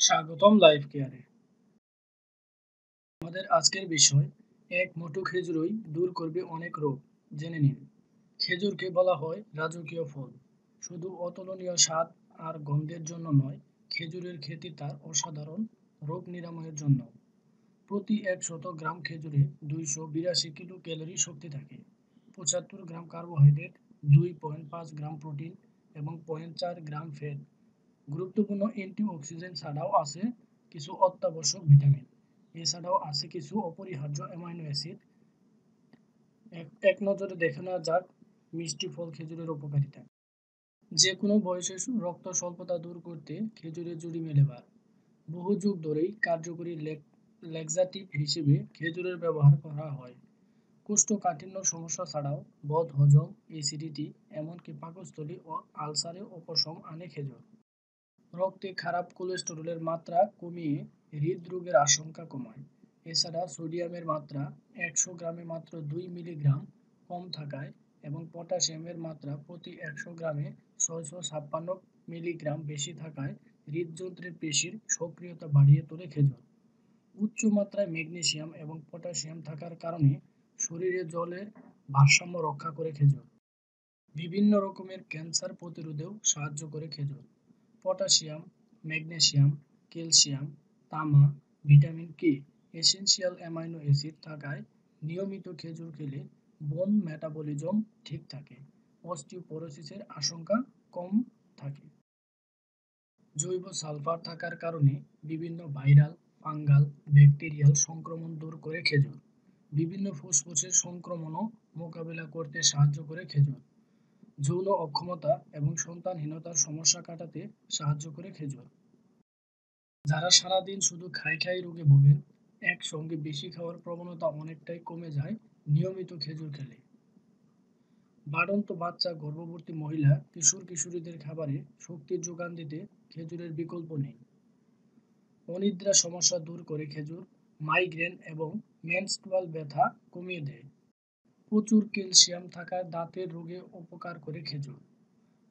স্বাগতম লাইফ কেয়ারে। আমাদের আজকের বিষয় এক মুঠো খেজুরই দূর করবে অনেক রোগ। জেনে নিন। খেজুরকে বলা হয় রাজকীয় ফল। শুধু অতুলনীয় স্বাদ আর গন্ধের জন্য নয়, খেজুরের খ্যাতি তার অসাধারণ রোগ নিরাময়ের জন্য। প্রতি ১০০ গ্রাম খেজুরে ২৮২ কিলো ক্যালোরি শক্তি থাকে, ৭৫ গ্রাম কার্বোহাইড্রেট, ২.৫ গ্রাম প্রোটিন এবং ০.৪ গ্রাম ফ্যাট। গুরুত্বপূর্ণ অ্যান্টিঅক্সিডেন্ট ছাড়াও আছে কিছু অত্যাবশ্যক ভিটামিন। এছাড়াও আছে কিছু অপরিহার্য অ্যামাইনো অ্যাসিড। এক নজরে দেখে নেওয়া যাক মিষ্টি ফল খেজুরের উপকারিতা। যে কোনো বয়সে রক্ত স্বল্পতা দূর করতে খেজুরের জুড়ি মেলে বার। বহু যুগ ধরেই কার্যকরী ল্যাক্সাটিভ হিসেবে খেজুরের ব্যবহার করা হয়। কোষ্ঠকাঠিন্য সমস্যা ছাড়াও বদহজম, অ্যাসিডিটি, এমনকি পাকস্থলী ও আলসারে উপশম আনে খেজুর। রক্তে খারাপ কোলেস্টেরলের মাত্রা কমিয়ে হৃদরোগের আশঙ্কা কমায়। এছাড়া সোডিয়ামের মাত্রা ১০০ গ্রামে মাত্র ২ মিলিগ্রাম কম থাকায় এবং পটাশিয়ামের মাত্রা প্রতি ১০০ গ্রামে ৬৫৬ মিলিগ্রাম বেশি থাকায় হৃদযন্ত্রের পেশির সক্রিয়তা বাড়িয়ে তোলে খেজুর। উচ্চ মাত্রায় ম্যাগনেসিয়াম এবং পটাশিয়াম থাকার কারণে শরীরে জলের ভারসাম্য রক্ষা করে খেজুর। বিভিন্ন রকমের ক্যান্সার প্রতিরোধেও সাহায্য করে খেজুর। পটাশিয়াম, ম্যাগনেসিয়াম, ক্যালসিয়াম, তামা, vitamin K, essential amino acid থাকায় নিয়মিত খেজুর খেলে বোন মেটাবলিজম ঠিক থাকে, অস্টিওপোরোসিসের আশঙ্কা কম থাকে। জৈব সালফার থাকার কারণে বিভিন্ন ভাইরাল, ফাঙ্গাল, ব্যাকটেরিয়াল সংক্রমণ দূর করে খেজুর। বিভিন্ন ফুসফুসের সংক্রমণও মোকাবিলা করতে সাহায্য করে খেজুর। যৌন অক্ষমতা এবং সন্তানহীনতার সমস্যা কাটাতে সাহায্য করে খেজুর। যারা সারাদিন শুধু খাই খাই রোগে ভোগেন, একসঙ্গে বেশি খাওয়ার প্রবণতা অনেকটাই কমে যায় নিয়মিত খেজুর খেলে। বাড়ন্ত বাচ্চা, গর্ভবতী মহিলা, কিশোর কিশোরীদের খাবারে শক্তির যোগান দিতে খেজুরের বিকল্প নেই। অনিদ্রা সমস্যা দূর করে খেজুর। মাইগ্রেন এবং মেনস্ট্রুয়াল ব্যথা কমিয়ে দেয়। প্রচুর ক্যালসিয়াম থাকায় দাঁতের রোগে উপকার করে খেজুর।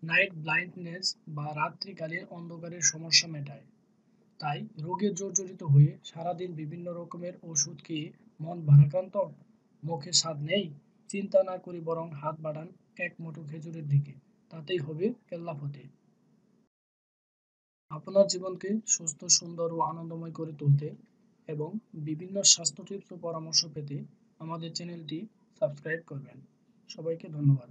নাইট ব্লাইন্ডনেস বা রাত্রিকালীন অন্ধকারের সমস্যা মেটায়। তাই রোগে জর্জরিত হয়ে সারাদিন বিভিন্ন রকমের ওষুধ খেয়ে মন ভারাক্রান্ত, মুখে স্বাদ নেই, চিন্তা না করে বরং হাত বাড়ান এক মুঠো খেজুরের দিকে, তাতেই হবে কেল্লাফতে। আপনার জীবনকে সুস্থ, সুন্দর ও আনন্দময় করে তুলতে এবং বিভিন্ন স্বাস্থ্য টিপস ও পরামর্শ পেতে আমাদের চ্যানেলটি সাবস্ক্রাইব করবেন। সবাইকে ধন্যবাদ।